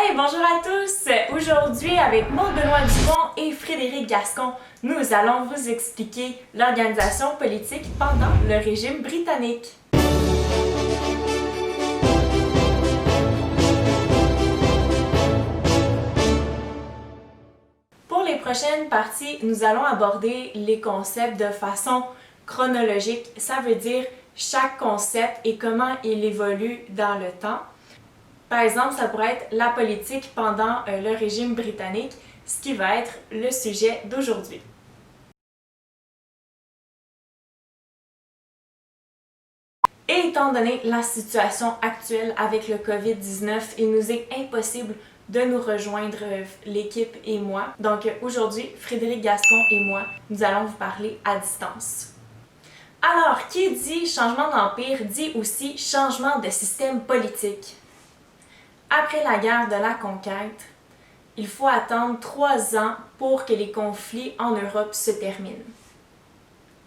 Hey, bonjour à tous! Aujourd'hui, avec Maude Benoît Dupont et Frédéric Gascon, nous allons vous expliquer l'organisation politique pendant le régime britannique. Pour les prochaines parties, nous allons aborder les concepts de façon chronologique. Ça veut dire chaque concept et comment il évolue dans le temps. Par exemple, ça pourrait être la politique pendant le régime britannique, ce qui va être le sujet d'aujourd'hui. Et étant donné la situation actuelle avec le COVID-19, il nous est impossible de nous rejoindre, l'équipe et moi. Donc aujourd'hui, Frédéric Gascon et moi, nous allons vous parler à distance. Alors, qui dit changement d'empire dit aussi changement de système politique. Après la guerre de la conquête, il faut attendre 3 ans pour que les conflits en Europe se terminent.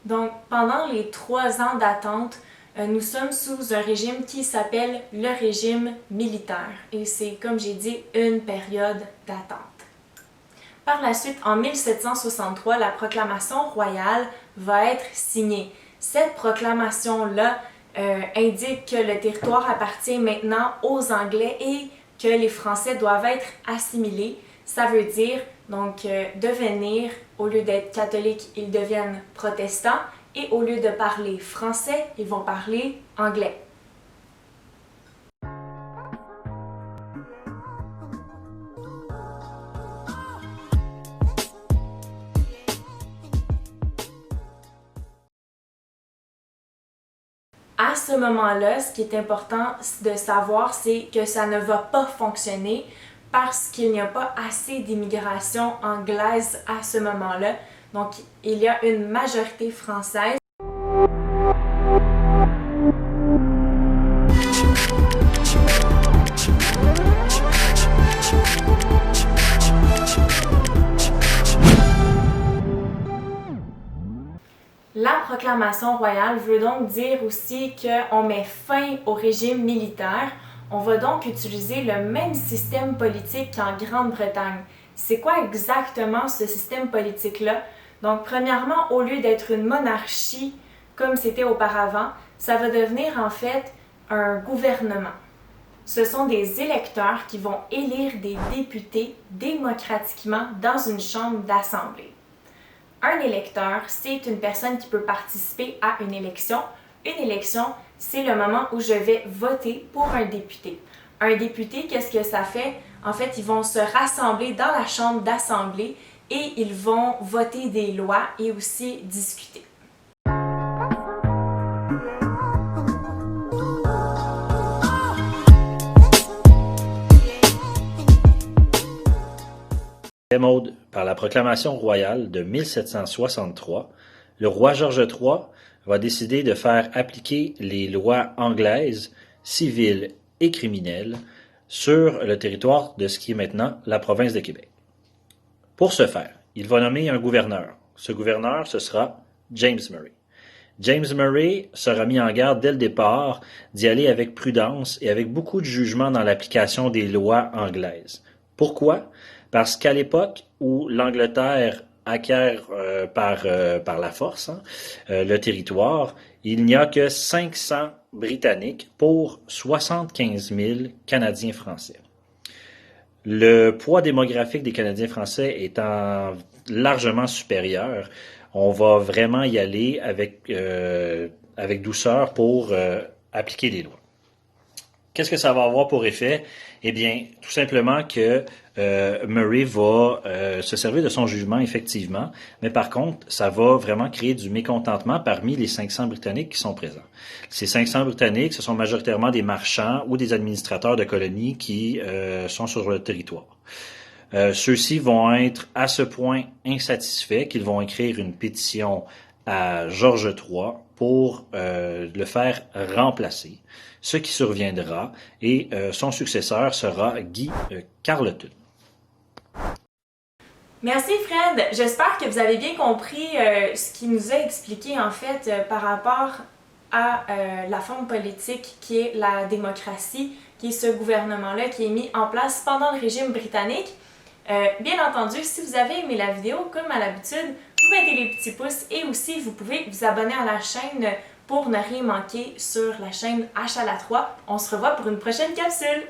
Donc, pendant les 3 ans d'attente, nous sommes sous un régime qui s'appelle le régime militaire. Et c'est, comme j'ai dit, une période d'attente. Par la suite, en 1763, la proclamation royale va être signée. Cette proclamation-là indique que le territoire appartient maintenant aux Anglais et que les Français doivent être assimilés. Ça veut dire donc devenir, au lieu d'être catholiques, ils deviennent protestants et au lieu de parler français, ils vont parler anglais. À ce moment-là, ce qui est important de savoir, c'est que ça ne va pas fonctionner parce qu'il n'y a pas assez d'immigration anglaise à ce moment-là. Donc, il y a une majorité française. La proclamation royale veut donc dire aussi qu'on met fin au régime militaire. On va donc utiliser le même système politique qu'en Grande-Bretagne. C'est quoi exactement ce système politique-là? Donc, premièrement, au lieu d'être une monarchie comme c'était auparavant, ça va devenir en fait un gouvernement. Ce sont des électeurs qui vont élire des députés démocratiquement dans une chambre d'assemblée. Un électeur, c'est une personne qui peut participer à une élection. Une élection, c'est le moment où je vais voter pour un député. Un député, qu'est-ce que ça fait? En fait, ils vont se rassembler dans la chambre d'assemblée et ils vont voter des lois et aussi discuter. Maude, par la proclamation royale de 1763, le roi George III va décider de faire appliquer les lois anglaises, civiles et criminelles sur le territoire de ce qui est maintenant la province de Québec. Pour ce faire, il va nommer un gouverneur. Ce gouverneur, ce sera James Murray. James Murray sera mis en garde dès le départ d'y aller avec prudence et avec beaucoup de jugement dans l'application des lois anglaises. Pourquoi? Parce qu'à l'époque où l'Angleterre acquiert par la force le territoire, il n'y a que 500 Britanniques pour 75 000 Canadiens français. Le poids démographique des Canadiens français étant largement supérieur, on va vraiment y aller avec douceur pour appliquer les lois. Qu'est-ce que ça va avoir pour effet? Eh bien, tout simplement que Murray va se servir de son jugement, effectivement, mais par contre, ça va vraiment créer du mécontentement parmi les 500 Britanniques qui sont présents. Ces 500 Britanniques, ce sont majoritairement des marchands ou des administrateurs de colonies qui sont sur le territoire. Ceux-ci vont être à ce point insatisfaits qu'ils vont écrire une pétition à George III pour le faire remplacer, ce qui surviendra, et son successeur sera Guy Carleton. Merci Fred, j'espère que vous avez bien compris ce qu'il nous a expliqué en fait par rapport à la forme politique qui est la démocratie qui est ce gouvernement-là qui est mis en place pendant le régime britannique. Bien entendu, si vous avez aimé la vidéo, comme à l'habitude, vous mettez les petits pouces et aussi vous pouvez vous abonner à la chaîne pour ne rien manquer sur la chaîne H à la 3. On se revoit pour une prochaine capsule!